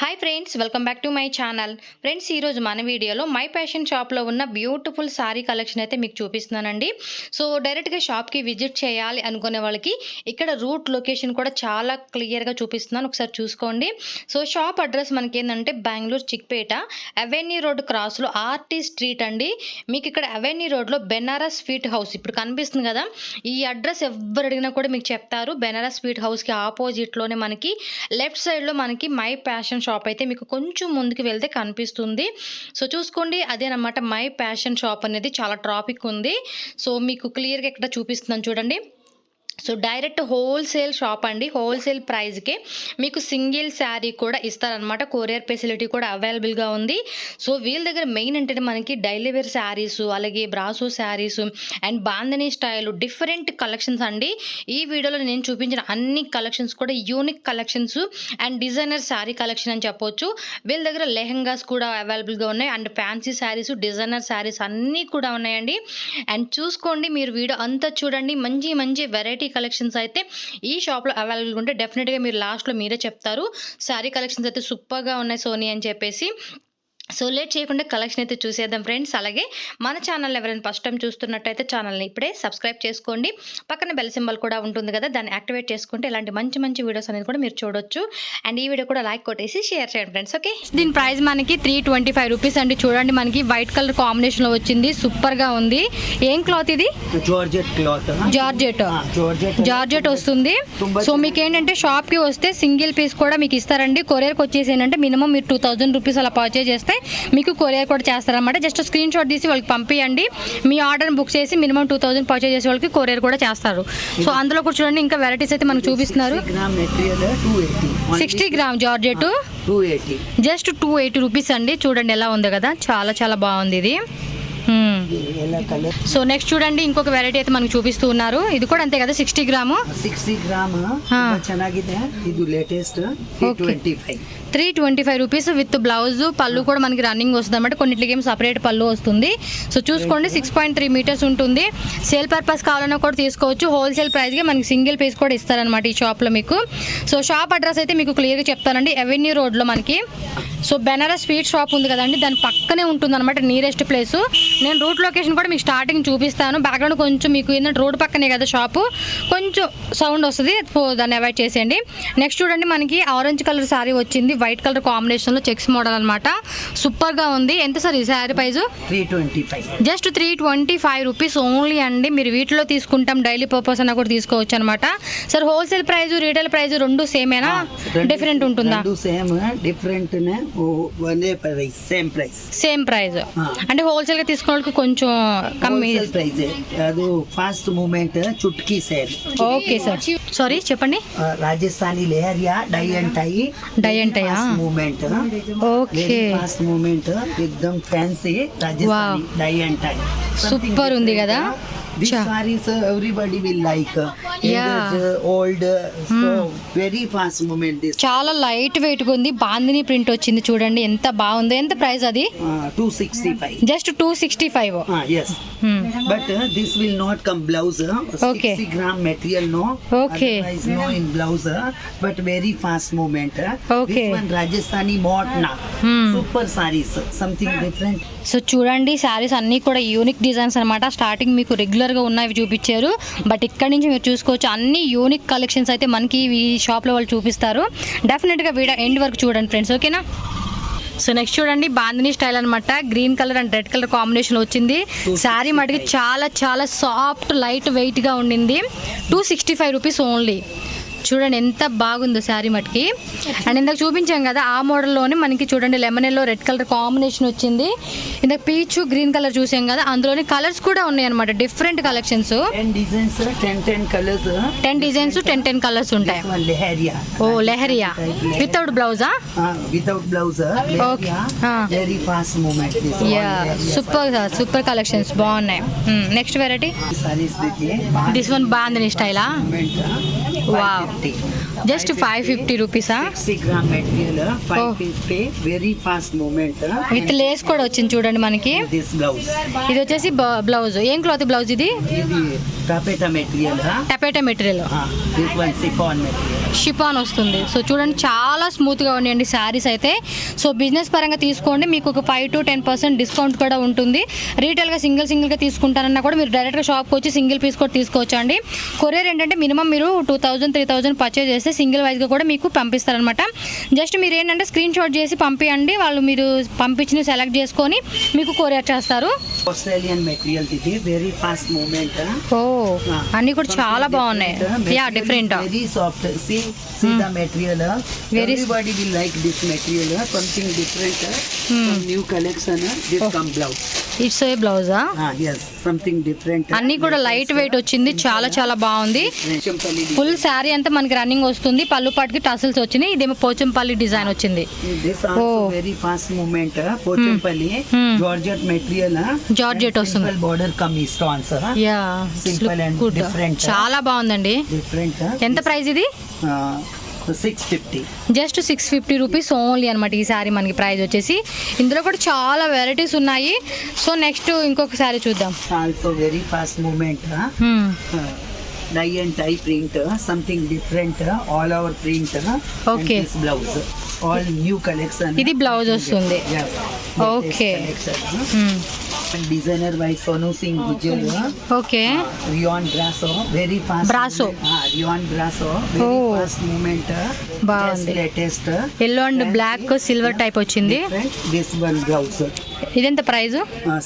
Hi friends, welcome back to my channel. Friends, ఈరోజు మన వీడియోలో మై ఫ్యాషన్ షాప్లో ఉన్న బ్యూటిఫుల్ సారీ కలెక్షన్ అయితే మీకు చూపిస్తున్నానండి. సో డైరెక్ట్గా షాప్కి విజిట్ చేయాలి అనుకునే వాళ్ళకి ఇక్కడ రూట్ లొకేషన్ కూడా చాలా క్లియర్గా చూపిస్తున్నాను, ఒకసారి చూసుకోండి. సో షాప్ అడ్రస్ మనకి ఏంటంటే బెంగళూరు చిక్పేట అవెన్యూ రోడ్ క్రాస్లో ఆర్టీ స్ట్రీట్ అండి. మీకు ఇక్కడ అవెన్యూ రోడ్లో బెనారస్ స్వీట్ హౌస్ ఇప్పుడు కనిపిస్తుంది కదా, ఈ అడ్రస్ ఎవరు అడిగినా కూడా మీకు చెప్తారు. బెనారస్ స్వీట్ హౌస్కి ఆపోజిట్లోనే మనకి లెఫ్ట్ సైడ్లో మనకి మై ఫ్యాషన్ షాప్ అయితే మీకు కొంచెం ముందుకు వెళ్తే కనిపిస్తుంది. సో చూసుకోండి, అదేనమాట మై ఫ్యాషన్ షాప్ అనేది. చాలా ట్రాఫిక్ ఉంది. సో మీకు క్లియర్గా ఇక్కడ చూపిస్తున్నాను చూడండి. సో డైరెక్ట్ హోల్సేల్ షాప్ అండి. హోల్సేల్ ప్రైస్కే మీకు సింగిల్ శారీ కూడా ఇస్తారనమాట. కొరియర్ ఫెసిలిటీ కూడా అవైలబుల్గా ఉంది. సో వీళ్ళ దగ్గర మెయిన్ అంటే మనకి డైలీ వేర్ శారీస్, అలాగే brasso saris and bandhani style different collections అండి. ఈ వీడియోలో నేను చూపించిన అన్ని కలెక్షన్స్ కూడా unique collections and designer sari collection అని చెప్పొచ్చు. వీళ్ళ దగ్గర లెహంగాస్ కూడా అవైలబుల్గా ఉన్నాయి and fancy saris, designer saris అన్నీ కూడా ఉన్నాయండి. అండ్ చూసుకోండి, మీరు వీడియో అంతా చూడండి. మంచి మంచి వెరైటీ కలెక్షన్స్ అయితే ఈ షాప్లో అవైలబుల్గా ఉంటే డెఫినెట్గా మీరు లాస్ట్లో మీరే చెప్తారు శారీ కలెక్షన్స్ అయితే సూపర్గా ఉన్నాయి సోనీ అని చెప్పేసి. సో లేట్ చేయకుండా కలెక్షన్ అయితే చూసేద్దాం ఫ్రెండ్స్. అలాగే మన ఛానల్ ఎవరైనా ఫస్ట్ టైం చూస్తున్నట్టయితే ఛానల్ని ఇప్పుడే సబ్స్క్రైబ్ చేసుకోండి. పక్కన బెల్ సింబల్ కూడా ఉంటుంది కదా, దాన్ని యాక్టివేట్ చేసుకుంటే ఇలాంటి మంచి మంచి వీడియోస్ అనేది కూడా మీరు చూడొచ్చు. అండ్ ఈ వీడియో కూడా లైక్ కొట్టేసి షేర్ చేయండి ఫ్రెండ్స్. ఓకే, దీని ప్రైస్ మనకి 325 రూపీస్ అండి. చూడండి, మనకి వైట్ కలర్ కాంబినేషన్లో వచ్చింది, సూపర్గా ఉంది. ఏం క్లాత్ ఇది? జార్జెట్ క్లాత్, జార్జెట్ వస్తుంది. సో మీకు ఏంటంటే షాప్కి వస్తే సింగిల్ పీస్ కూడా మీకు ఇస్తారండి. కొరియర్కి వచ్చేసి ఏంటంటే మినిమం మీరు 2000 రూపీస్ అలా పర్చేజ్ చేస్తే మీకు కొరియర్ కూడా చేస్తారనమాట. జస్ట్ స్క్రీన్ షాట్ తీసి వాళ్ళకి పంపించండి. మీ ఆర్డర్ని బుక్ చేసి మినిమం 2000 పర్చేజ్ చేసే వాళ్ళకి కొరియర్ కూడా చేస్తారు. సో అందులో కూడా చూడండి, ఇంకా వెరైటీస్ అయితే మనకు చూపిస్తున్నారు. 60 గ్రామ్ జార్జెట్ జస్ట్ 280 రూపీస్ అండి. చూడండి ఎలా ఉంది కదా, చాలా చాలా బాగుంది ఇది. సో నెక్స్ట్ చూడండి, ఇంకొక వెరైటీ అయితే మనకు చూపిస్తూ ఉన్నారు. ఇది కూడా అంతే కదా, 60 గ్రాము. 60 గ్రామ్ ಚೆನ್ನಾಗಿದೆ. ಇದು లేటెస్ట్ 325 రూపీస్ విత్ బ్లౌజ్. పళ్ళు కూడా మనకి రన్నింగ్ వస్తుంది అనమాట. కొన్నిటికి ఏం సపరేట్ పళ్ళు వస్తుంది. సో చూసుకోండి, 6.3 మీటర్స్ ఉంటుంది. సేల్ పర్పస్ కావాలన్నా కూడా తీసుకోవచ్చు. హోల్సేల్ ప్రైస్గా మనకి సింగిల్ పీస్ కూడా ఇస్తారనమాట ఈ షాప్లో మీకు. సో షాప్ అడ్రస్ అయితే మీకు క్లియర్గా చెప్తానండి. అవెన్యూ రోడ్లో మనకి సో బెనారస్ స్వీట్ షాప్ ఉంది కదండి, దాని పక్కనే ఉంటుంది అనమాట నియరెస్ట్ ప్లేస్. నేను రూట్ లొకేషన్ కూడా మీకు స్టార్టింగ్ చూపిస్తాను. బ్యాక్గ్రౌండ్ కొంచెం మీకు ఏంటంటే రోడ్ పక్కనే కదా షాపు, కొంచెం సౌండ్ వస్తుంది, దాన్ని అవాయిడ్ చేసేయండి. నెక్స్ట్ చూడండి, మనకి ఆరెంజ్ కలర్ శారీ వచ్చింది, వైట్ కలర్ కాంబినేషన్లో చెక్స్ మోడల్ అనమాట. సూపర్గా ఉంది. ఎంత సార్ ఈ sari price? 325. Just 325 rupees only అండి. మీరు వీటిలో తీసుకుంటాం, డైలీ పర్పస్ అన్న కూడా తీసుకోవచ్చు అనమాట. Sir wholesale price, retail price రెండు సేమేనా, డిఫరెంట్ ఉంటుందా? సేమ్, డిఫరెంట్ సేమ్ ప్రైస్ అంటే హోల్సేల్ గా తీసుకున్న వాళ్ళకి కొంచెం కమ్మి ప్రైస్. అది ఫాస్ట్ మూమెంట్ చుట్కీ సేల్. ఓకే సార్, సారీ చెప్పండి. Rajasthani lehariya dye and tie movement. Okay, fast movement ఎక్దమ్ fancy Rajasthani dye and tie. Super ఉంది కదా. These sarees everybody will like. Old, so very fast movement. This చాలా లైట్ వెయిట్ గా ఉంది. Bandhani print వచ్చింది చూడండి, ఎంత బాగుంది. ఎంత ప్రైస్ అది? 265. Just 265. Yes. But this will not come blouse. Okay. 60 gram material no. Okay. Otherwise no in blouse, but very fast movement. Okay. This one Rajasthani Motna. Super sarees, something different. So చూడండి, శారీస్ అన్నీ కూడా unique designs అనమాట. Starting మీకు రెగ్యులర్గా ఉన్నవి చూపించారు, but ఇక్కడ నుంచి మీరు చూసుకోవచ్చు అన్ని యూనిక్ కలెక్షన్స్ అయితే మనకి ఈ షాప్లో వాళ్ళు చూపిస్తారు. డెఫినెట్గా వీడియో ఎండ్ వరకు చూడండి ఫ్రెండ్స్, ఓకేనా? సో నెక్స్ట్ చూడండి, బాందిని స్టైల్ అనమాట. Green colour and red colour combination వచ్చింది. శారీ మటుకి చాలా చాలా సాఫ్ట్ లైట్ వెయిట్గా ఉండింది. 265 రూపీస్ ఓన్లీ. చూడండి ఎంత బాగుందో శారీ మటుకి. అండ్ ఇందాక చూపించాం కదా ఆ మోడల్లోనే మనకి చూడండి lemon yellow red colour combination వచ్చింది. ఇందాక పీచ్ గ్రీన్ కలర్ చూసాం కదా, అందులోని కలర్స్ కూడా ఉన్నాయి అనమాట, డిఫరెంట్ కలెక్షన్స్. 10 డిజైన్స్ 10 కలర్స్ ఉంటాయి. ఓ లెహరియా వితౌట్ బ్లౌజా? Without blouse. Okay, very fast movement. Super collections బాగున్నాయి. Next variety this one bandhani స్టైలా. వావ్ 550. జస్ట్ 550 రూపీసా 60 gram material, 550, very fast movement. With lace కూడా వచ్చింది చూడండి మనకి. This blouse. ఇది వచ్చేసి బ్లౌజ్. ఏం క్లాత్ బ్లౌజ్ ఇది? ఇది tapeta material. టపేటా material, This one chiffon material. Chiffon వస్తుంది. సో చూడండి చాలా స్మూత్గా ఉన్నాయండి శారీస్ అయితే. సో బిజినెస్ పరంగా తీసుకోండి, మీకు ఒక 5 to 10% డిస్కౌంట్ కూడా ఉంటుంది. రీటైల్గా సింగిల్గా తీసుకుంటారన్నా కూడా మీరు డైరెక్ట్గా షాప్కి వచ్చి సింగిల్ పీస్ కూడా తీసుకోవచ్చు అండి. కొరియర్ ఏంటంటే మినిమం మీరు 2000-3000 పర్చేజ్ చేస్తే సింగిల్ వైజ్గా కూడా మీకు పంపిస్తారనమాట. జస్ట్ మీరు ఏంటంటే స్క్రీన్ షాట్ చేసి పంపించండి, వాళ్ళు మీరు పంపించిన సెలెక్ట్ చేసుకొని మీకు కొరియర్ చేస్తారు. Australian material ఇది very fast movement. ఓ అన్నీ కూడా చాలా బాగున్నాయి. Yeah different. Very soft. See the material. Everybody will like this material. Something different. Some new collection. This come blouse. It's a బ్లౌజా? Yes, something different. అన్నీ కూడా light weight వచ్చింది, చాలా చాలా బాగుంది. ఫుల్ శారీ అంతా మనకి రన్నింగ్ వస్తుంది, పళ్ళు పాటికి టసల్స్ వచ్చినాయి. ఇదేమో పోచంపల్లి డిజైన్ వచ్చింది. This also very fast movement. Pochampalli Georgette material. Georgette వస్తుంది. Simple border come stones. Yeah Simple and good, different. చాలా బాగుందండి. Different. ఎంత ప్రైస్ ఇది? 650. జస్ట్ 650 రూపీస్ ఓన్లీ అనమాట ఈ శారీ మనకి ప్రైస్ వచ్చేసి. ఇందులో కూడా చాలా వెరైటీస్ ఉన్నాయి. సో నెక్స్ట్ ఇంకొక శారీ చూద్దాం. Also very fast movement. Dye and tie print, something different, all over print. Okay. And this blouse, all new collection. ఇది బ్లౌజ్ వస్తుంది. Yeah. Okay. And designer by Sonu Singh Gujjar. Okay. Rion Brasso, very fast. Brasso. Rion Brasso, very fast movement. బాగుంది. Latest. Yellow and black silver type వచ్చింది. Different. This one blouse. ఇదెంత price?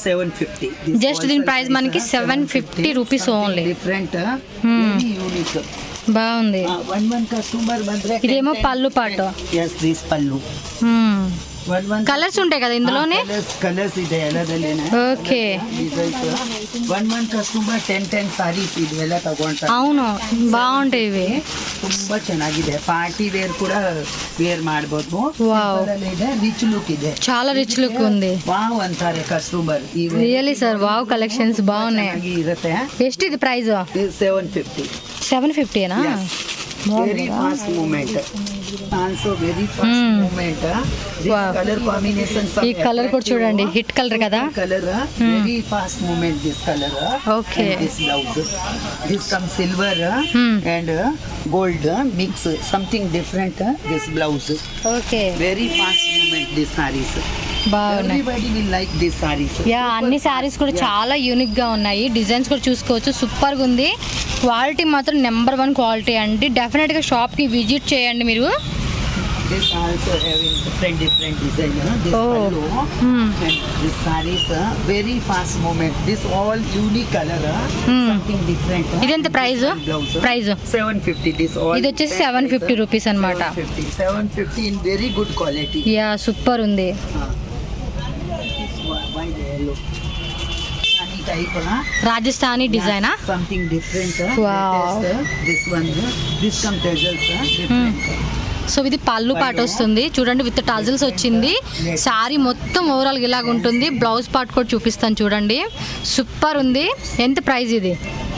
750. Just దీని price మనకి 750 rupees only. Different. Very unique. బాగుంది. One customer ಬಂದ್ರೆ ఇదేమో పళ్ళు పాటు. yes, this pallu. One colours ఉంటాయి కదా ఇందులోనే. కలర్స్ ಇದೆ ಎಲ್ಲದಲ್ಲೇನೆ. ఓకే. one customer 10 sarees ಇದೆ ಎಲ್ಲ ತಗೊಂಡ್ತಾರೆ. అవును బాగుంటాయి ఇవి. ತುಂಬಾ ಚೆನ್ನಾಗಿದೆ, ಪಾರ್ಟಿ ವೇರ್ ಕೂಡ ವೇರ್ ಮಾಡಬಹುದು. ಇದೆ ರಿಚ್ ಲುಕ್ ಇದೆ, చాలా రిచ్ లుక్ ఉంది. ವಾವ್ ಅಂತಾರೆ customer. Really sir wow collections బాగున్నాయి. ಇರುತ್ತೆ. ಎಷ್ಟು ఇది price? 750. 750ఏనా? Very fast movement. Also very fast movement. This Wow. color combination. ఈ కలర్ కూడా చూడండి, హిట్ కలర్ కదా. Color very fast movement. This color. Okay. And this blouse. This comes silver and gold mix. Something different. This blouse. Okay. Very fast movement. This sarees. బాగున్నాయి. Everybody will like this sarees. Yeah అన్ని శారీస్ కూడా చాలా unique గా ఉన్నాయి. Designs కూడా చూసుకోవచ్చు, super గా ఉంది. క్వాలిటీ మాత్రం నెంబర్ 1 క్వాలిటీ అండి. డెఫినెట్ గా షాప్ కి విజిట్ చేయండి మీరు. This also having different design. This pallu and this sarees very fast movement. This all unique color. Something different. ఇదెంత ప్రైస్? ప్రైస్ 750. This all. ఇది వచ్చేసి 750 రూపీస్ అన్నమాట. 750 in very good quality. Yeah super ఉంది. Why the yellow? Sani type. Rajasthani డిజైనా? Something different. Wow. Latest, this one. This come tassels different. So ఇది పళ్ళు పాట వస్తుంది చూడండి, విత్ టజల్స్ వచ్చింది. శారీ మొత్తం ఓవరాల్ ఇలాగ ఉంటుంది. బ్లౌజ్ పార్ట్ కూడా చూపిస్తాను చూడండి, సూపర్ ఉంది. ఎంత ప్రైస్ ఇది?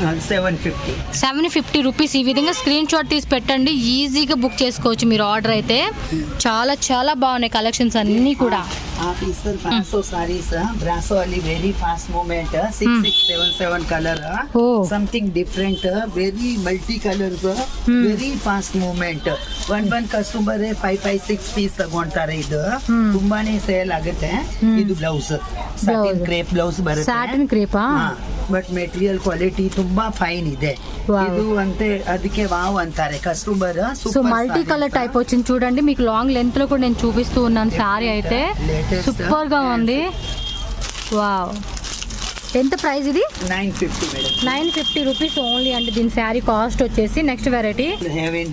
750. 750 రూపీస్. ఈ విధంగా స్క్రీన్ షాట్ తీసి పెట్టండి, ఈజీగా బుక్ చేసుకోవచ్చు మీరు ఆర్డర్ అయితే. చాలా చాలా బాగున్నాయి కలెక్షన్స్ అన్నీ కూడా. Officer Brasso sarees, Brasso ali very fast movement, 6677 color, something different, very multi colors, very fast movement. One customer 5-6 piece ತಗೊಂತಾರೆ. ಇದು ತುಂಬಾನೇ ಸೇಲ್ ಆಗುತ್ತೆ. ಇದು ಬ್ಲೌಸ್ ಸಾಟಿನ್ ಕ್ರೇಪ್ ಬ್ಲೌಸ್ ಬರುತ್ತೆ. ಸಾಟಿನ್ ಕ್ರೇಪಾ? ಬಟ್ ಮೆಟೀರಿಯಲ್ ಕ್ವಾಲಿಟಿ ತುಂಬಾ ಫೈನ್ ಇದೆ. ಇದು ಅಂತೆ ಅದಕ್ಕೆ వావ్ అంటారే customer. So multi colour type వచ్చింది చూడండి, మీకు లాంగ్ లెంత్ లో కూడా నేను చూపిస్తూ ఉన్నాను. శారీ అయితే సూపర్ గా ఉంది. వావ్. ఎంత ప్రైస్ ఇది? 950 మేడం. 950 రూపీస్ ఓన్లీ అండి దీని శారీ కాస్ట్ వచ్చేసి. Next variety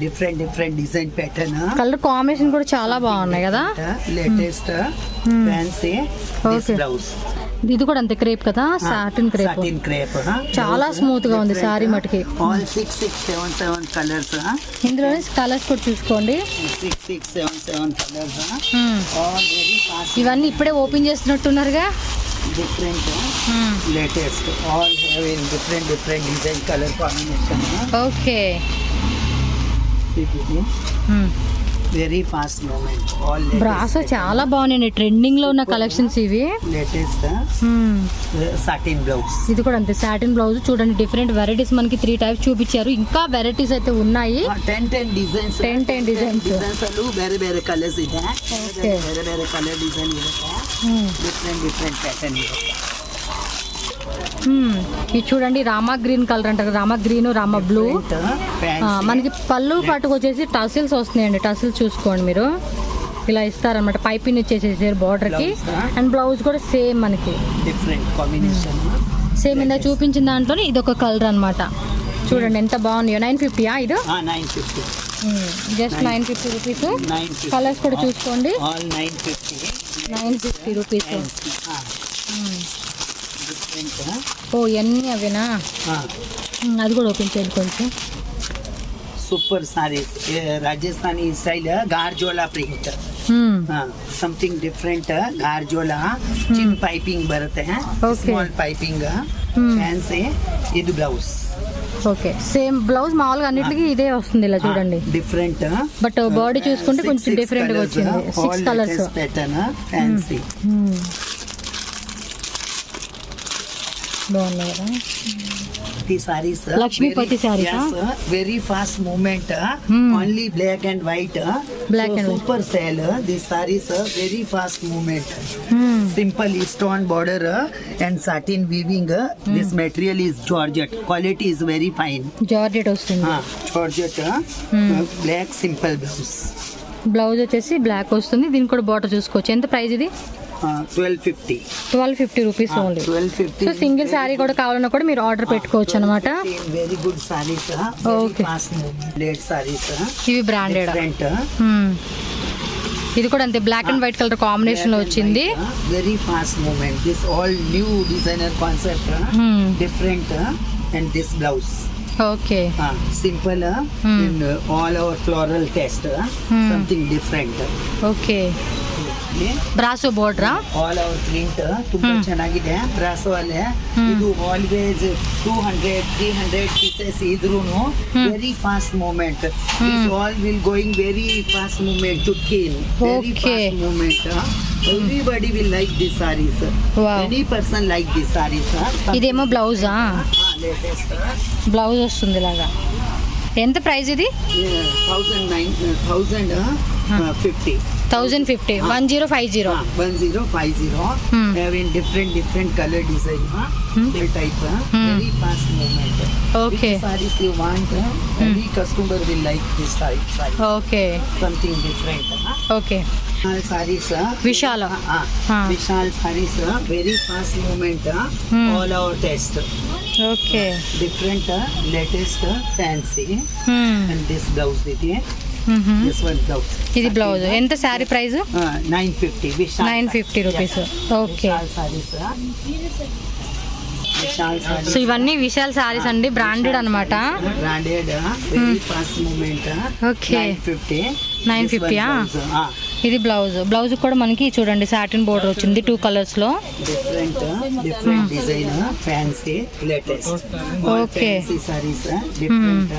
different design pattern, colour combination కూడా చాలా బాగున్నాయి కదా. Latest fancy blouse. ఇది కూడా అంతే క్రేప్ కదా, సాటిన్ క్రేప్. చాలా స్మూత్ గా ఉంది శారీ మటుకి. All 6677 colours. ఇందులో కలర్స్ కూడా చూసుకోండి. 6677 కలర్స్. All very fast. ఇవన్నీ ఇప్పుడే ఓపెన్ చేస్తున్నట్టున్నారుగా. different latest, all having different design color combination. Okay. Very fast movement all brasso చాలా బాగున్నాయి, ట్రెండింగ్ లో ఉన్న కలెక్షన్స్ ఇవి. Latest satin blouse. ఇది కూడా అంతే, సాటిన్ బ్లౌజ్. చూడండి డిఫరెంట్ వెరైటీస్ మనకి 3 టైప్స్ చూపించారు, ఇంకా వెరైటీస్ అయితే ఉన్నాయి. 10 ಡಿಸೈನ್ಸ್ ಅಲ್ಲೂ ಬೇರೆ ಬೇರೆ ಕಲರ್ಸ್ ಇದೆ. ಬೇರೆ ಬೇರೆ ಕಲರ್ ಡಿಸೈನ್ ಇರುತ್ತೆ, ಡಿಫ್ರೆಂಟ್ ಪ್ಯಾಟರ್ನ್ ಇರುತ್ತೆ. ఇది చూడండి రామా గ్రీన్ కలర్ అంటారు, రామా గ్రీన్, రామా బ్లూ. మనకి పళ్ళు పట్టుకు వచ్చేసి టసిల్స్ వస్తున్నాయండి, టసిల్స్ చూసుకోండి మీరు, ఇలా ఇస్తారనమాట. పైపింగ్ ఇచ్చేసేసారు బార్డర్ కి. అండ్ బ్లౌజ్ కూడా సేమ్ మనకి డిఫరెంట్ కాంబినేషన్, సేమ్ ఇందా చూపించిన దాంట్లోనే ఇది ఒక కలర్ అనమాట. చూడండి ఎంత బాగున్నాయో. 950 ఇది 950, జస్ట్ 950 రూపీస్. కలర్స్ కూడా చూసుకోండి, 950 రూపీస్. ఓ ఎన్ని అవేనా, అది కూడా ఓపెన్ చేయండి కొంచెం. సూపర్ సారీస్, రాజస్థానీ స్టైల్ గార్జోలా ప్ರಿಂಟ್, ಸಮಥಿಂಗ್ ಡಿಫ್ರೆಂಟ್. ಗಾರ್ಜೋಲಾ ಚಿನ್ ಪೈಪಿಂಗ್ ಬರುತ್ತೆ, ಸ್ಮಾಲ್ ಪೈಪಿಂಗ್, ಫ್ಯಾನ್ಸಿ. ఇది బ్లౌజ్. ఓకే, సేమ్ బ్లౌజ్ మామూలుగా అన్నిటికీ ఇదే వస్తుంది, ఇలా చూడండి డిఫరెంట్. బట్ బాడీ చూసుకుంటే కొంచెం డిఫరెంట్ గా వచ్చింది. 6 కలర్స్ ప్యాటర్న్, ఫ్యాన్సీ. బాగున్నాయి కదా sarees, Laxmipati sarees. Very fast movement, only black and white. Black and super sale. These sarees very fast movement. Simple stone border and satin weaving. This material is georgette. Quality is very fine. Georgette వస్తుంది. Georgette, black simple blouse. Blouse వచ్చేసి black వస్తుంది, దీనికి కూడా border చూసుకోవచ్చు. ఎంత price ఇది? 1250 rupees only. So single sari కూడా కావాలన్నా కూడా మీరు ఆర్డర్ పెట్టుకోవచ్చు అనమాట. Very good sarees. Okay, late sarees, ఇవి బ్రాండెడ్. ఇది కూడా అంతే, black and white colour combination లో వచ్చింది. Very fast movement. This all new designer concept, different. And this blouse okay, simple and all over floral test, something different. Okay, brasso border all over print ತುಂಬಾ ಚೆನ್ನಾಗಿದೆ. Brasso ಅಲ್ಲೇ ಇದು always 200-300 pieces ಇದ್ರೂನು very fast movement. This all will going very fast movement to kill. Very fast movement. Everybody will like this sarees. Any person like this sarees. ఇదేమో బ్లౌజా, latest blouse వస్తుంది ఇలాగా. ఎంత price ఇది? 1050. 1050. 1050. 1050. Having different color design, type, very fast movement. Okay. Which sarees you want, every customer will like this saree. Okay. Something different. Okay. Sarees, Vishal. Vishal sarees, very fast movement, all our test. Okay. Different, latest, fancy. And this blouse with it. This one blouse. ఇది blouse. ఎంత sari price? 950. Vishal 950 rupees. Okay. Vishal sarees. Vishal sarees. So ఇవన్నీ విశాల్ సారీస్ అండి, branded అన్నమాట. Branded, very fast movement. Okay. 950. 950. ఇది blouse. Blouse కూడా మనకి చూడండి satin border వచ్చింది 2 కలర్స్ లో. Different design, fancy, latest. Okay. Fancy sarees, different.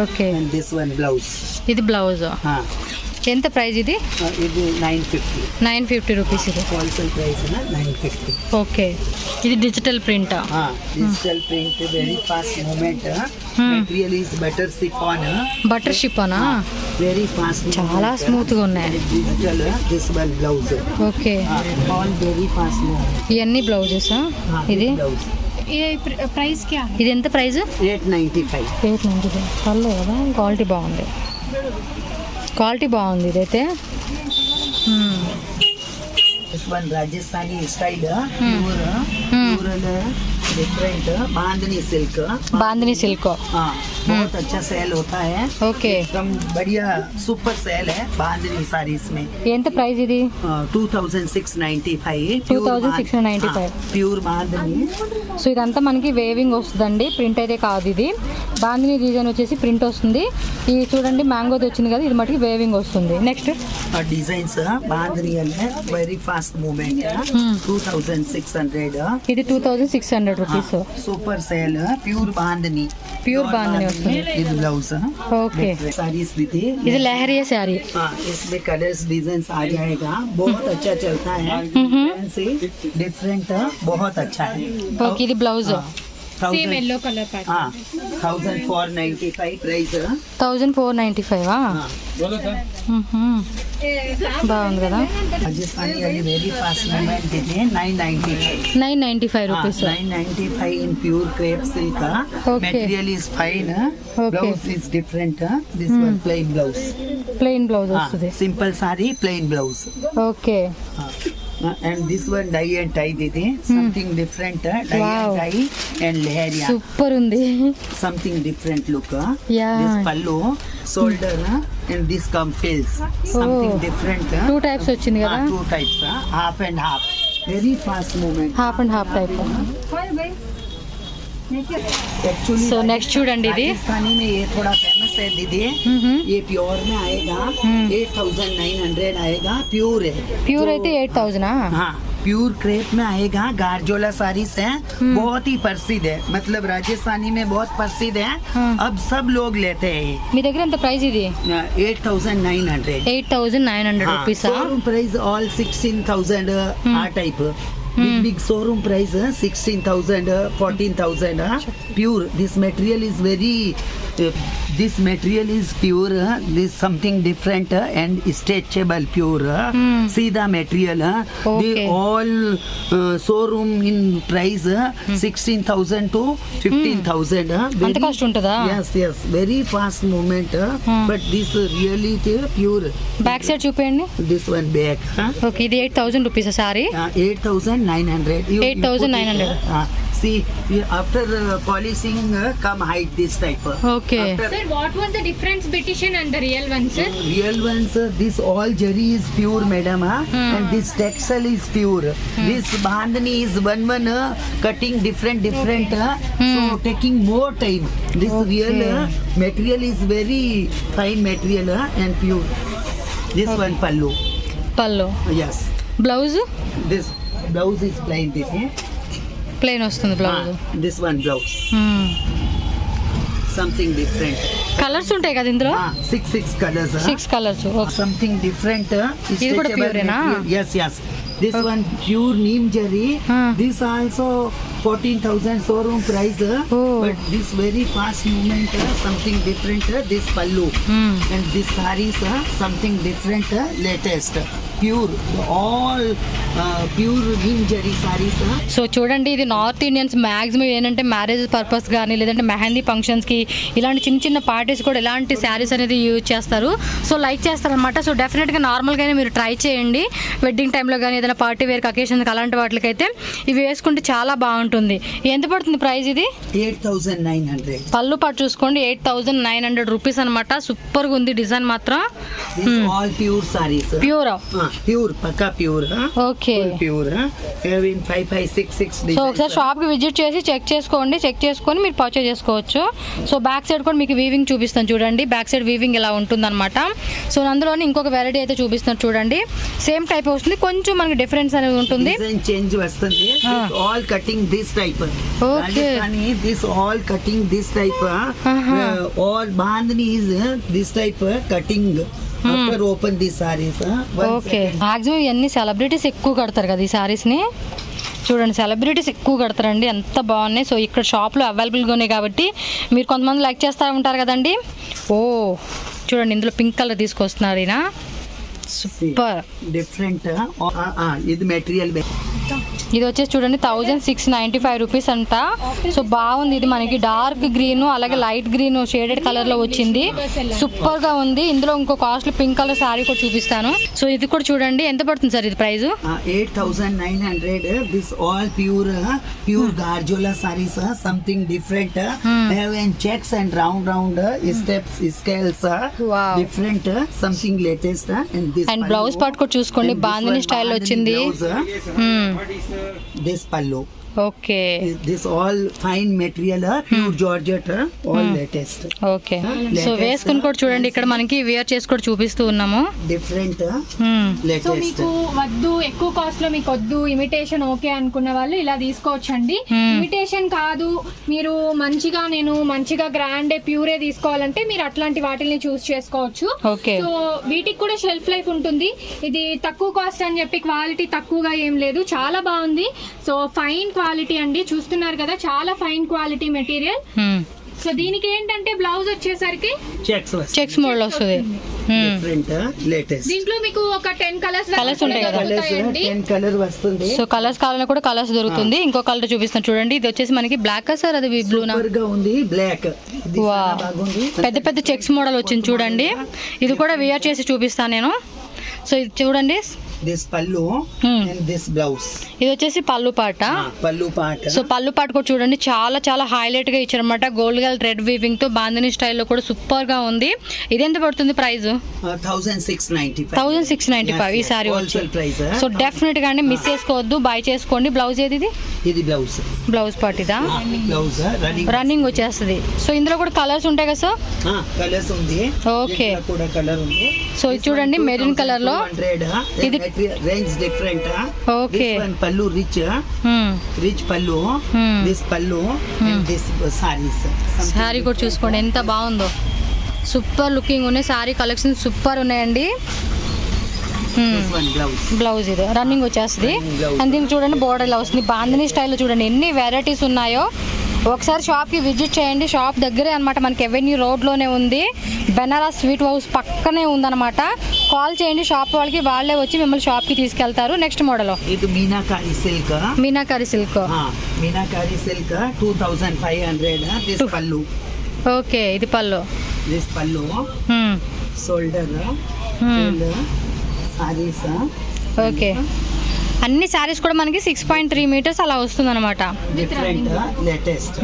Okay, And this one blouse. ఇది బ్లౌజ్. ఎంత ప్రైస్ ఇది? ఇది 950. 950 రూపీస్ ఇది. Wholesale price 950. ఓకే, ఇది digital print. Digital print, very fast movement. Material is butter chiffon. Butter షిఫానా? Very fast, చాలా smooth గా ఉన్నాయి. Digital. This one blouse. Okay, all very fast movement. ఇవన్నీ బ్లౌజెస్. ఇది బ్లౌజ్. ప్రైస్ క్యా? ఇది ఎంత ప్రైస్? 895. 895. పర్లేదు కదా, క్వాలిటీ బాగుంది. క్వాలిటీ బాగుంది ఇదైతే. This one Rajasthani style, pure, different, bandhani silk. Bandhani silk बहुत अच्छा सेल होता है. ఓకే, एकदम बढ़िया सुपर सेल है बांधनी साड़ीज में. ఎంత ప్రైస్ ఇది? 2695. 2695. ప్యూర్ బాంధని. సో ఇదంతా మనకి వేవింగ్ వస్తుందండి, ప్రింట్ అయితే కాదు ఇది. బాంధిని డిజైన్ వచ్చేసి ప్రింట్ వస్తుంది. ఇది చూడండి మ్యాంగోది వచ్చింది కదా, ఇది మటుకి వేవింగ్ వస్తుంది. నెక్స్ట్ డిజైన్స్ బాంధని అంటే వెరీ ఫాస్ట్ మూవ్మెంట్. 2600. ఇది 2600 rupees. Super sale, pure bandhani. Pure bandhani వస్తుంది. ఇది బ్లౌజ్ ఓకే, साड़ीज भी थी ఇది లెహరియా శారీ. हाँ इसमें कलर्स डिजाइन आ जाएगा बहुत अच्छा चलता है फैंसी डिफरेंट बहुत अच्छा है ఓకే, ఇది blouse. Same yellow colour pattern. हाँ 1495 प्राइस 1495. బాగుంది కదా. राजस्थानी वाली वेरी फास्ट मूवमेंट दीजिए 995 995 rupees. 995 in pure crepe silk Okay. material is fine Okay. blouse is different this one plain blouse plain blouse వస్తుంది. simple sari plain blouse okay, and this one dye and tie didi something different dye Wow. and tie and leheria super ఉంది. something different look Yeah. this pallu shoulder and this come fills something different 2 types వచ్చింది కదా. two types half and half very fast movement half and half type. actually so next చూడండి ఇది. राजस्थानी में ये थोड़ा famous है दीदी ये प्योर में आएगा 8900 आएगा प्योर है ప్యూర్ అయితే 8000. हाँ प्योर क्रेप में आएगा गार्जोला साड़ीज है बहुत ही प्रसिद्ध है मतलब राजस्थानी में बहुत प्रसिद्ध है हाँ। अब सब लोग लेते हैं మీ దగ్గర ఎంత ప్రైస్ ఇది? 8900 8900 rupees. Showroom price all 16000 uh type big showroom price 16000 14000 pure this material is very this material is pure this something different and stretchable pure see the material they Okay. all showroom in price 16000 to 15000 అంత cost ఉంటుందా? yes very fast movement but this really pure back side చూపేయండి. this one back okay, ఇది 8000 rupees sorry. 8900 8,900. see after polishing come height this type okay, After Sir, what was the difference between and the real one, sir? real ones this all jari is pure madam and this textile is pure this bandhani is one cutting different so taking more time this real material is very fine material and pure this one pallu pallu. yes blouse this blouse is plain this plain వస్తుంది blouse. this one blouse something different colours ఉంటాయి కదా ఇందులో. 6 colors 6 colours. something different ఇది కూడా stretchable pure-ఏనా? material. yes this one pure neem jari this also 14000 showroom price but this very fast movement something different this pallu and this sarees something different latest pure all pure neem jari sarees so చూడండి, ఇది north Indians maximum ఏంటంటే marriage purpose కానీ లేదంటే మెహందీ ఫంక్షన్స్కి ఇలాంటి చిన్న చిన్న parties కూడా ఇలాంటి శారీస్ అనేది యూజ్ చేస్తారు. సో లైక్ చేస్తారనమాట. సో డెఫినెట్గా నార్మల్గానే మీరు ట్రై చేయండి. వెడ్డింగ్ టైంలో కానీ ఏదైనా పార్టీ వేర్ అకేషన్కి అలాంటి వాటికైతే ఇవి వేసుకుంటే చాలా బాగుంటుంది. ఎంత పడుతుంది ప్రైస్ ఇది? 8900 పళ్ళు పాటు చూసుకోండి 8900 రూపీస్ అనమాట. సూపర్గా ఉంది డిజైన్ మాత్రం. this all pure sarees pure. pure paka pure okay, full pure having 5566 so designs ఒకసారి షాప్కి విజిట్ చేసి చెక్ చేసుకోండి. చెక్ చేసుకొని మీరు పర్చేజ్ చేసుకోవచ్చు. సో బ్యాక్ సైడ్ కూడా మీకు వీవింగ్ చూపిస్తాను చూడండి. బ్యాక్ సైడ్ వీవింగ్ ఇలా ఉంటుందన్నమాట. సో అందులోనే ఇంకొక వెరైటీ అయితే చూపిస్తున్నారు చూడండి. సేమ్ టైప్ వస్తుంది, కొంచెం మనకి డిఫరెన్స్ అనేది ఉంటుంది. design change వస్తుంది this all cutting this type Okay. Rajasthani this all cutting this type all bandhani is this type cutting after open these sarees okay, maximum ఇవన్నీ సెలబ్రిటీస్ ఎక్కువ కడతారు కదా ఈ శారీస్ని. చూడండి, సెలబ్రిటీస్ ఎక్కువ కడతారండి, ఎంత బాగున్నాయి. సో ఇక్కడ షాప్లో అవైలబుల్గా ఉన్నాయి కాబట్టి మీరు కొంతమంది లైక్ చేస్తూ ఉంటారు కదండి. ఓ చూడండి, ఇందులో పింక్ కలర్ తీసుకొస్తున్నారు ఈయన. సూపర్. డిఫరెంట్ ఇది మెటీరియల్ ఇది వచ్చేసి చూడండి 1695 రూపీస్ అంట. సో బాగుంది. ఇది మనకి డార్క్ గ్రీన్ అలాగే లైట్ గ్రీన్ షేడెడ్ కలర్ లో వచ్చింది. సూపర్ గా ఉంది. ఇందులో ఇంకో కాస్ట్లీ పింక్ కలర్ సారీ కూడా చూపిస్తాను. సో ఇది కూడా చూడండి, ఎంత పడుతుంది సార్ ఇది price? 8900 this all pure garjola sarees something different have in checks and round steps scales Wow. different something latest and this and blouse part కూడా చూసుకోండి, బాందిని స్టైల్ వచ్చింది. this pallu okay This all fine material, pure Georgette, all latest. Okay so వేసుకుని కూడా చూడండి ఇక్కడ మనకి wear చేసి కూడా చూపిస్తూ ఉన్నాము. Different, Hmm. So latest. మీకు వద్దు ఎక్కువ కాస్ట్ లో మీకు వద్దు ఇమిటేషన్ ఓకే అనుకున్న వాళ్ళు ఇలా తీసుకోవచ్చండి. ఇమిటేషన్ కాదు మీరు మంచిగా గ్రాండ్ ప్యూరే తీసుకోవాలంటే మీరు అట్లాంటి వాటిని చూస్ చేసుకోవచ్చు. ఓకే సో వీటికి కూడా షెల్ఫ్ లైఫ్ ఉంటుంది. ఇది తక్కువ కాస్ట్ అని చెప్పి క్వాలిటీ తక్కువగా ఏం లేదు, చాలా బాగుంది. సో ఫైన్ క్వాలిటీ అండి, చూస్తున్నారు కదా చాలా ఫైన్ క్వాలిటీ మెటీరియల్. సో దీనికి ఏంటంటే బ్లౌజ్ వచ్చేసరికి చెక్స్ మోడల్ వస్తుంది. Different, latest. దీంట్లో మీకు ఒక 10 కలర్స్ ఉంటాయి కదా. Colors, 10 color వస్తుంది. సో కలర్స్ కావాలన్నా కూడా కలర్స్ దొరుకుతుంది. ఇంకో కలర్ చూపిస్తాను చూడండి. ఇది వచ్చేసి మనకి బ్లాక్ సార్, అది బ్లూనా? Super గా ఉంది, black. ఇది వా చాలా బాగుంది. పెద్ద పెద్ద చెక్స్ మోడల్ వచ్చింది చూడండి. ఇది కూడా వేర్ చేసి చూపిస్తాను నేను. సో ఇది చూడండి. This pallu and this blouse. ఇది వచ్చేసి పళ్ళు పాట. పల్లు పాట. సో పళ్ళు పాట కూడా చూడండి చాలా చాలా హైలైట్ గా ఇచ్చారన్నమాట. గోల్డ్ గల్ రెడ్ వీవింగ్ తో బాందిని స్టైల్లో కూడా సూపర్ గా ఉంది. ఇది ఎంత పడుతుంది ప్రైస్? 1695 ఈ సారీ వచ్చి. Wholesale price. సో డెఫినెట్ గా అండి మిస్ చేసుకోవద్దు, బై చేసుకోండి. బ్లౌజ్ ఏది? ఇది బ్లౌజ్. బ్లౌజ్ పార్ట్ ఇదా? బ్లౌజ్ రన్నింగ్ వచ్చేస్తుంది. సో ఇందులో కూడా కలర్స్ ఉంటాయి కదా సార్? కలర్స్ ఉంది. ఓకే కూడా కలర్ ఉంది. సో ఇది చూడండి మెరూన్ కలర్ లో. ఇది రేంజ్ డిఫరెంట్. ఓకే పల్లు రిచ్ పల్లు. దిస్ పల్లు అండ్ దిస్ సారీస్. శారీ కూడా చూసుకోండి ఎంత బాగుందో, సూపర్ లుకింగ్ ఉన్నాయి. శారీ కలెక్షన్ సూపర్ ఉన్నాయండి. బ్లౌజ్ ఇది రన్నింగ్ వచ్చేస్తుంది. అండ్ దీనికి చూడండి బోర్డర్ ఇలా వస్తుంది. బాందిని స్టైల్లో చూడండి ఎన్ని వెరైటీస్ ఉన్నాయో. ఒకసారి షాప్కి విజిట్ చేయండి. షాప్ దగ్గరే అనమాట, మనకి ఎవెన్యూ రోడ్లోనే ఉంది. బెనారస్ స్వీట్ హౌస్ పక్కనే ఉందన్నమాట. కాల్ చేయండి షాప్ వాళ్ళకి, వాళ్ళే వచ్చి మిమ్మల్ని షాప్కి తీసుకెళ్తారు. నెక్స్ట్ మోడల్ ఇది meenakari silk. Meenakari silk. Meenakari silk 2500. This పల్లు. ఓకే ఇది పళ్ళు. దిస్ పల్లు షోల్డర్ సారీస్. ఓకే అన్ని శారీస్ కూడా మనకి 6.3 మీటర్స్ అలా వస్తుంది అనమాట. Different, latest.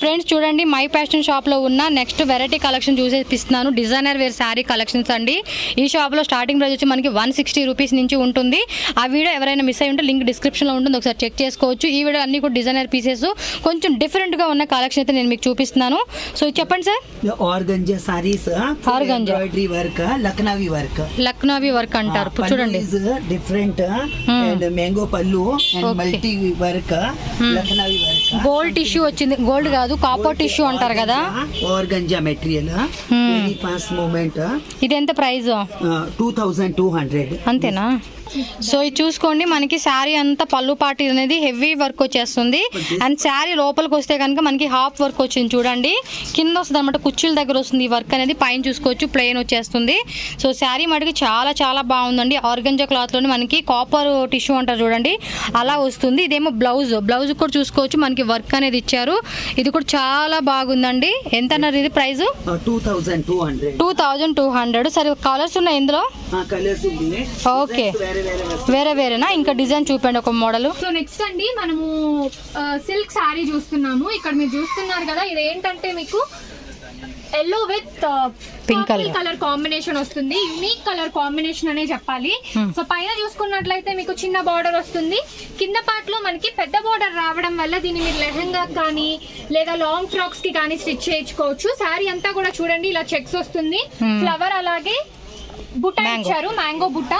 ఫ్రెండ్స్ చూడండి మై ఫ్యాషన్ షాప్లో ఉన్న నెక్స్ట్ వెరైటీ కలెక్షన్ చూసేపిస్తున్నాను. డిజైనర్ వేర్ శారీ కలెక్షన్స్ అండి. ఈ షాప్లో స్టార్టింగ్ ప్రైస్ వచ్చి మనకి 160 రూపీస్ నుంచి ఉంటుంది. ఆ వీడియో ఎవరైనా మిస్ అయ్యి ఉంటే లింక్ డిస్క్రిప్షన్లో ఉంటుంది, ఒకసారి చెక్ చేసుకోవచ్చు. ఈ వీడియో అన్ని కూడా డిజైనర్ పీసెస్ కొంచెం డిఫరెంట్గా ఉన్న కలెక్షన్ అయితే నేను మీకు చూపిస్తున్నాను. సో చెప్పండి sir. Organza sarees, organza embroidery work, Lucknowi work. Lucknowi work అంటారు చూడండి. Different and mango pallu and multi work, Lucknowi work. Gold tissue వచ్చింది, గోల్డ్ కాదు కాపర్ టిష్యూ అంటారు కదా. Organza material, very fast movement. ఇది ఎంత ప్రైస్? 2200. అంతేనా? సో ఇది చూసుకోండి మనకి శారీ అంతా పళ్ళు పాటి అనేది హెవీ వర్క్ వచ్చేస్తుంది. అండ్ శారీ లోపలికి వస్తే కనుక మనకి హాఫ్ వర్క్ వచ్చింది చూడండి. కింద వస్తుంది అనమాట, కుర్చీల దగ్గర వస్తుంది ఈ వర్క్ అనేది. పైన చూసుకోవచ్చు ప్లెయిన్ వచ్చేస్తుంది. సో శారీ మటుకి చాలా చాలా బాగుందండి. ఆర్గంజా క్లాత్లోనే మనకి కాపర్ టిష్యూ అంటారు చూడండి అలా వస్తుంది. ఇదేమో బ్లౌజ్. బ్లౌజ్ కూడా చూసుకోవచ్చు మనకి వర్క్ అనేది ఇచ్చారు. ఇది కూడా చాలా బాగుందండి. ఎంత అన్నారు ఇది ప్రైస్? 2200. సరే కలర్స్ ఉన్నాయి ఇందులో? ఓకే వేరే వేరేనా? ఇంకా డిజైన్ చూపండి ఒక మోడల్. సో నెక్స్ట్ అండి మనము సిల్క్ శారీ చూస్తున్నాము. ఇక్కడ మీరు చూస్తున్నారు కదా, ఇది ఏంటంటే మీకు yellow with pink colour combination వస్తుంది. యూనిక్ కలర్ కాంబినేషన్ అనే చెప్పాలి. సో పైన చూసుకున్నట్లయితే మీకు చిన్న బార్డర్ వస్తుంది. కింద పార్ట్ లో మనకి పెద్ద బార్డర్ రావడం వల్ల దీన్ని మీరు లెహంగా కానీ లేదా లాంగ్ ఫ్రాక్స్ కి కానీ స్టిచ్ చేయించుకోవచ్చు. శారీ అంతా కూడా చూడండి ఇలా చెక్స్ వస్తుంది. ఫ్లవర్ అలాగే బుట్ట ఇచ్చారు, మ్యాంగో బుట్ట.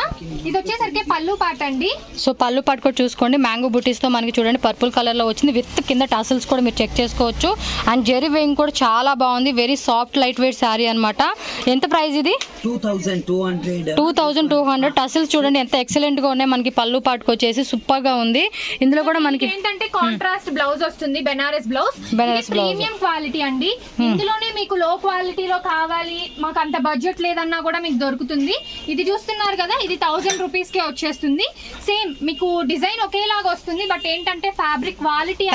ఇది వచ్చేసరికి పళ్ళు పాట అండి. సో పళ్ళు పాట కూడా చూసుకోండి మ్యాంగో బుటీస్ తో మనకి చూడండి పర్పుల్ కలర్ లో వచ్చింది. విత్ కింద టసల్స్ కూడా మీరు చెక్ చేసుకోవచ్చు. అండ్ జెరీ వేయింగ్ కూడా చాలా బాగుంది. Very soft light weight sari అనమాట. ఎంత ప్రైస్ ఇది? 2200. టసల్స్ చూడండి ఎంత ఎక్సలెంట్ గా ఉన్నాయి మనకి. పళ్ళు పాటకు వచ్చేసి సూపర్ గా ఉంది. ఇందులో కూడా మనకి ఏంటంటే కాంట్రాస్ట్ బ్లౌజ్ వస్తుంది, బెనారస్ బ్లౌజ్. ప్రీమియం క్వాలిటీ అండి. ఇందులోనే మీకు లో క్వాలిటీలో కావాలి, మాకు అంత బడ్జెట్ లేదన్నా కూడా మీకు దొరుకుతుంది. ఇది చూస్తున్నారు కదా, ఇది 1000 రూపీస్ కే వచ్చేస్తుంది. సేమ్ మీకు డిజైన్ ఒకేలాగా వస్తుంది, బట్ ఏంటంటే ఫ్యాబ్రిక్ క్వాలిటీ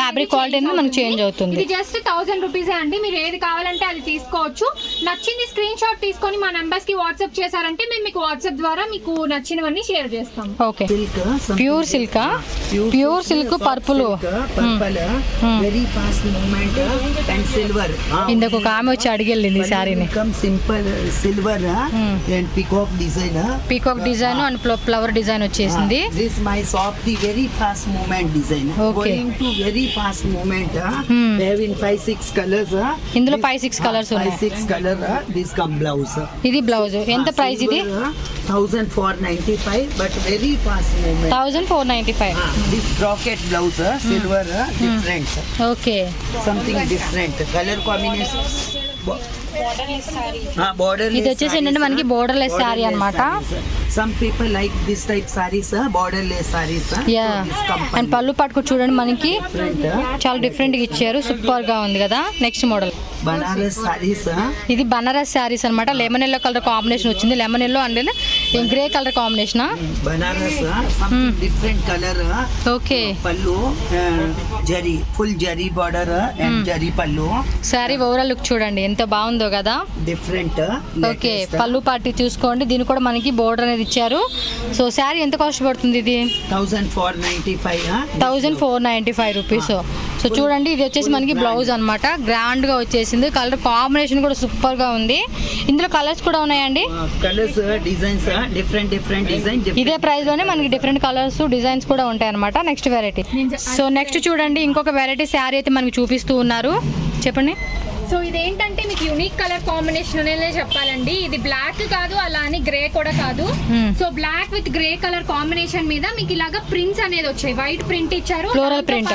మనకి చేంజ్ అవుతుంది. ఇది జస్ట్ 1000 రూపీసే అండి. మీరు ఏది కావాలంటే అది తీసుకోవచ్చు. నచ్చింది స్క్రీన్ షాట్ తీసుకొని మా నంబర్స్ కి వాట్సాప్ చేశారంటే మేము మీకు వాట్సాప్ ద్వారా మీకు నచ్చినవన్నీ షేర్ చేస్తాం. Okay pure silk. Pure silk purple. Very fast movement and silver. ఇందుకు ఒక ఆమె వచ్చి అడిగెళ్ళింది ఈ సారీని. Simple silver and peacock design. Peacock design and flower design వచ్చేసింది. This my shop the very fast movement design. Okay. Going to very fast movement. They have in 5-6 colors. ఇందులో 5-6 colours ఉన్నాయి. 5-6 color. This come blouse. ఇది blouse. ఎంత price ఇది? 1495 but very fast movement. 1495. This brocade blouse, silver, different. Okay. Something different. Color combination. Borderless. ఇది వచ్చేసి ఏంటంటే మనకి borderless sari అన్నమాట. Some people like this type sarees, borderless sarees. Yeah. And పళ్ళు పట్టుకు చూడండి మనకి చాలా డిఫరెంట్ గా ఇచ్చారు. సూపర్ గా ఉంది కదా. Next model Banaras sarees. ఇది బనారస్ శారీస్ అన్నమాట. లెమన్ ఎల్లో కలర్ కాంబినేషన్ వచ్చింది. Lemon yellow and grey colour combination. Banaras different colour. Okay. Pallu zari full zari border and zari pallu. Sari overall look చూడండి ఎంత బాగుందో కదా. డిఫరెంట్. ఓకే. పళ్ళు పార్టీ చూసుకోండి. దీని కూడా మనకి బోర్డర్ అనేది ఇచ్చారు. సో శారీ ఎంత కాస్ట్ పడుతుంది ఇది? 1495 రూపీస్. సో చూడండి ఇది వచ్చేసి మనకి బ్లౌజ్ అన్నమాట. గ్రాండ్ గా వచ్చేసింది. కలర్ కాంబినేషన్ కూడా సూపర్ గా ఉంది. ఇందులో కలర్స్ కూడా ఉన్నాయండి. Colours designs different design. ఇదే ప్రైస్ లోనే మనకి డిఫరెంట్ కలర్స్ డిజైన్స్ కూడా ఉంటాయి అన్నమాట. Next variety. సో నెక్స్ట్ చూడండి ఇంకొక వెరైటీ శారీ అయితే మనకి చూపిస్తూ ఉన్నారు. చెప్పండి. సో ఇదేంటంటే మీకు యూనిక్ కలర్ కాంబినేషన్ అనే చెప్పాలండి. ఇది బ్లాక్ కాదు అలా అని గ్రే కూడా కాదు. So black with grey colour combination మీద మీకు ఇలాగా ప్రింట్స్ అనేది వచ్చాయి. వైట్ ప్రింట్ ఇచ్చారు. Floral print.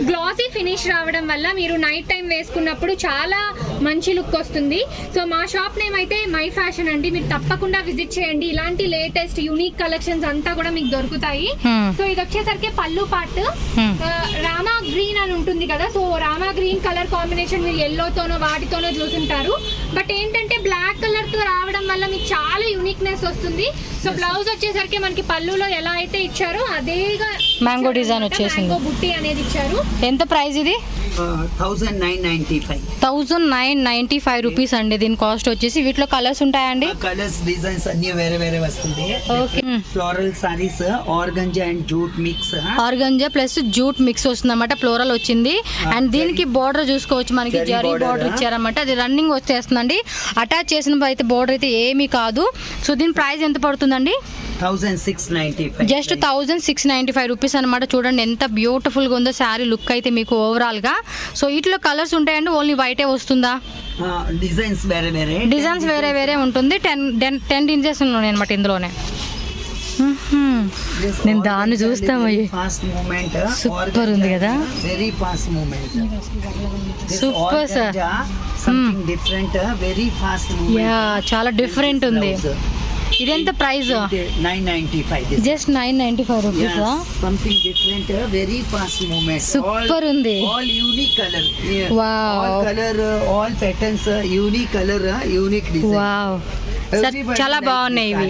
గ్లాసీ ఫినిష్ రావడం వల్ల మీరు నైట్ టైం వేసుకున్నప్పుడు చాలా మంచి లుక్ వస్తుంది. సో మా షాప్ నేమ్ అయితే మై ఫ్యాషన్ అండి. మీరు తప్పకుండా విజిట్ చేయండి. ఇలాంటి లేటెస్ట్ యూనిక్ కలెక్షన్స్ అంతా కూడా మీకు దొరుకుతాయి. సో ఇది వచ్చేసరికి పళ్ళు పార్ట్ రామా గ్రీన్ అని ఉంటుంది కదా. So Rama green colour combination మీరు ఎల్లో తోనో వాటితోనో చూసుంటారు. బట్ ఏంటంటే బ్లాక్ కలర్ తో రావడం వల్ల మీకు చాలా యూనిక్నెస్ వస్తుంది. సో బ్లౌజ్ వచ్చేసరికి మనకి పళ్ళులో ఎలా అయితే ఇచ్చారో అదేగా మ్యాంగో డిజైన్ వచ్చేసింది. మ్యాంగో బుట్టి అనేది ఇచ్చారు. ఎంత ప్రైస్ ఇది? 1995 రూపీస్ అండి. దీని కాస్ట్ వచ్చేసి. వీటిలో కలర్స్ ఉంటాయండి. కలర్స్ డిజైన్స్ అన్ని వేరే వస్తుంది. Okay. Floral saris organza and jute mix. Organza plus jute mix వస్తుంది అన్నమాట. ఫ్లోరల్ వచ్చింది. అండ్ దీనికి బోర్డర్ చూసుకోవచ్చు మనకి జరీ బోర్డర్ ఇచ్చారన్నమాట. అది రన్నింగ్ వచ్చేస్తుందండి. అటాచ్ చేసిన అయితే బోర్డర్ అయితే ఏమీ కాదు. సో దీని ప్రైస్ ఎంత పడుతుందండి? 1695. జస్ట్ 1695 రూపీస్ అనమాట. చూడండి ఎంత బ్యూటిఫుల్ గా ఉందో శారీ లుక్ అయితే మీకు ఓవరాల్ గా. సో వీటిలో కలర్స్ ఉంటాయండి. ఓన్లీ వైటే వస్తుందా? డిజైన్స్ వేరే ఉంటుంది. 10 డిజైన్స్ ఉన్నాయి అనమాట ఇందులోనే. నేను దాన్ని చూస్తామయ్యి. సూపర్ ఉంది కదా. Very fast movement. Super sir. Something different very fast movement. Yeah చాలా డిఫరెంట్ ఉంది. ఇదెంత price? 995. Just 995 rupees. Something different very fast movement. Super ఉంది. All unique colour. Wow. All colour all patterns unique colour unique design. Wow. చాలా బాగున్నాయి ఇవి.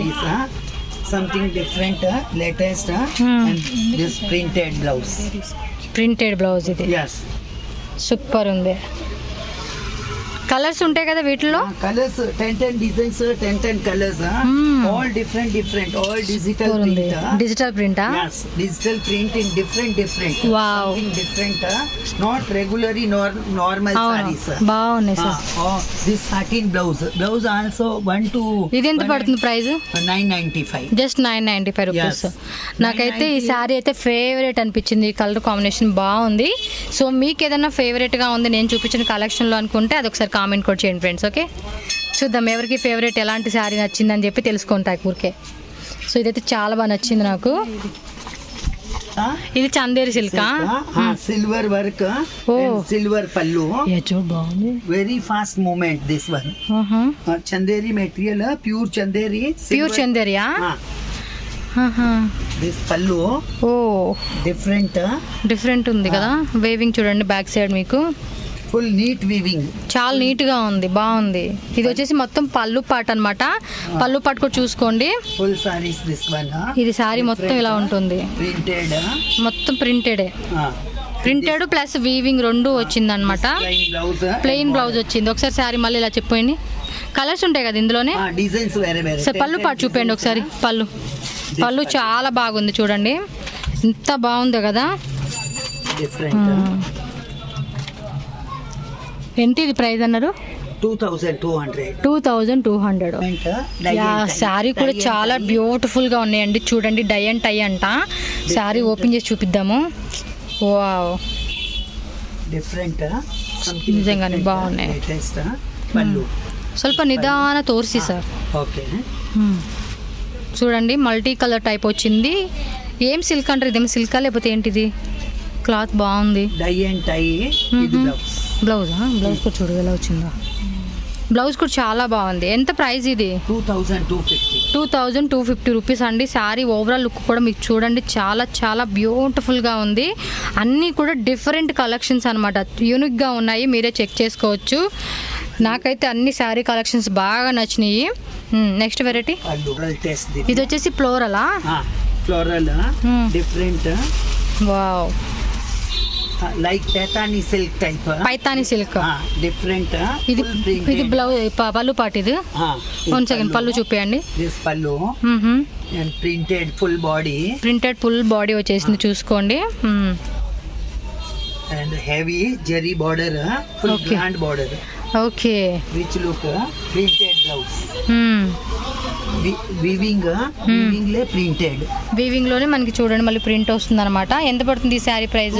Something different latest and this printed blouse. Printed blouse ఇది. yes super ఉంది. Colours ఉంటాయి కదా వీటిలో. Colours 10 designs 10 colours. All different all digital print. Digital ప్రింటా? yes digital print in different wow something different not regularly normal sarees. బాగున్నాయి sir. this satin blouse also 1 to. ఇది ఎంత పడుతుంది ప్రైస్? 995. Just 995 rupees. నాకైతే ఈ శారీ అయితే ఫేవరెట్ అనిపించింది. ఈ కలర్ కాంబినేషన్ బాగుంది. సో మీకు ఏదైనా ఫేవరెట్ గా ఉంది నేను చూపించిన కలెక్షన్ లో అనుకుంటే అది ఒకసారి కామెంట్ కూడా చేయండి ఫ్రెండ్స్. ఓకే చూద్దాం ఎవరికి ఫేవరెట్ ఎలాంటి శారీ నచ్చిందని చెప్పి తెలుసుకుంటాయి ఊరికే. సో ఇదైతే చాలా బాగా నచ్చింది నాకు. ఇది Chanderi silk. Silver work silver pallu. బాగుంది. Very fast movement this one. Chanderi material pure చందేరియా. దిస్ పల్లు ఓ డిఫరెంట్ ఉంది కదా. వేవింగ్ చూడండి బ్యాక్ సైడ్ మీకు. Full neat weaving. చాలా నీట్ గా ఉంది. బాగుంది. ఇది వచ్చేసి మొత్తం పళ్ళు పాట్ అన్నమాట. పళ్ళు పాట్ కూడా చూసుకోండి. Full saris this one. ఇది సారీ మొత్తం ఇలా ఉంటుంది. ప్రింటెడ్. మొత్తం ప్రింటెడ్ ప్లస్ వీవింగ్ రెండు వచ్చింది అనమాట. ప్లెయిన్ బ్లౌజ్ వచ్చింది. ఒకసారి సారీ మళ్ళీ ఇలా చెప్పండి. కలర్స్ ఉంటాయి కదా ఇందులోనే. డిజైన్స్ వేరే సార్ పళ్ళు పాటు చూపండి ఒకసారి. పళ్ళు చాలా బాగుంది చూడండి. ఎంత బాగుందో కదా. డిఫరెంట్. ఎంత ఇది ప్రైస్ అన్నారు? 2200. 2200. యా శారీ కూడా చాలా బ్యూటిఫుల్ గా ఉన్నాయండి. చూడండి, డై అండ్ టై అంట. శారీ ఓపెన్ చేసి చూపిద్దాము. వావ్, డిఫరెంట్ నిజంగానే బాగున్నాయి. పళ్ళు ಸ್ವಲ್ಪ నిదాన తోర్సి సార్. ఓకే, చూడండి మల్టీ కలర్ టైప్ వచ్చింది. ఏం సిల్క్ అంటారు? ఇదేం సిల్కా లేకపోతే ఏంటిది? క్లాత్ బాగుంది. Dye and tie. Blouse blouse కూడా చూడు ఎలా వచ్చిందో. బ్లౌజ్ కూడా చాలా బాగుంది. ఎంత ప్రైస్ ఇది? 2250 రూపీస్ అండి. శారీ ఓవరాల్ లుక్ కూడా మీకు చూడండి, చాలా చాలా బ్యూటిఫుల్గా ఉంది. అన్నీ కూడా డిఫరెంట్ కలెక్షన్స్ అనమాట, యూనిక్గా ఉన్నాయి. మీరే చెక్ చేసుకోవచ్చు. నాకైతే అన్ని శారీ కలెక్షన్స్ బాగా నచ్చినాయి. నెక్స్ట్ వెరైటీ ఇది వచ్చేసి ఫ్లోరలా? Floral different. Wow, like Paithani silk type. Paithani silk different. ఇది బ్లౌజ్ పళ్ళు పాటు. ఇది 1 సెకండ్ పళ్ళు చూపించండి. This pallu and printed full body. Printed full body వచ్చేసింది, చూసుకోండి. And heavy zari border, full grand border. Okay, rich look. Printed blouse. Weaving లే ప్రింటెడ్. వీవింగ్ లోనే మనకి చూడండి మళ్ళీ ప్రింట్ వస్తుంది అనమాట. ఎంత పడుతుంది ఈ sari price?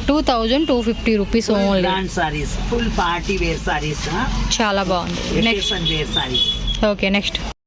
2250 rupees only. Grand sarees, full party wear sarees. చాలా బాగుంది. Next wear sarees. Okay, next